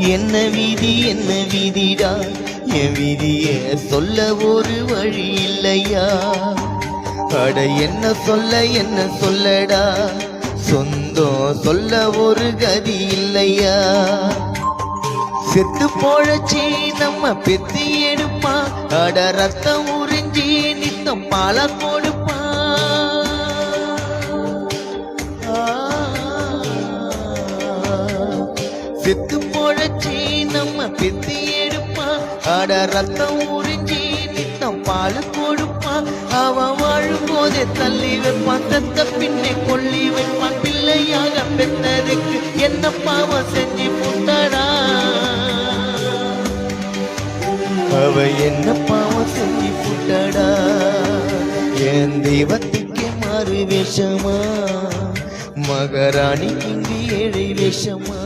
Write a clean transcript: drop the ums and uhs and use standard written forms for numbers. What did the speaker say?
என்ன விதிடா என் விதிய சொல்ல ஒரு வழி இல்லையா அட என்ன சொல்லடா சொந்தம் சொல்ல ஒரு கதி இல்லையா செத்து போழச்சி நம்ம பெத்தி எடுப்பா அட ரத்தம் உறிஞ்சி நித்தம் பால கொடுப்பா செத்து போழச்சி நம்ம பெத்தி எடுப்பா அட ரத்தம் உறிஞ்சி நித்தம் பால் கொடுப்பா அவன் வாழும் போதே தள்ளி வைப்பான் தத்த பின்னே கொல்லி வைப்பான் பிள்ளையாக பெற்றதுக்கு என்ன பாவம் செஞ்சு புட்டடா அவ என்ன பாவம் செஞ்சு புட்டடா என் தெய்வத்துக்கே மாறு வேஷமா மகாராணி இங்கு ஏழை வேஷமா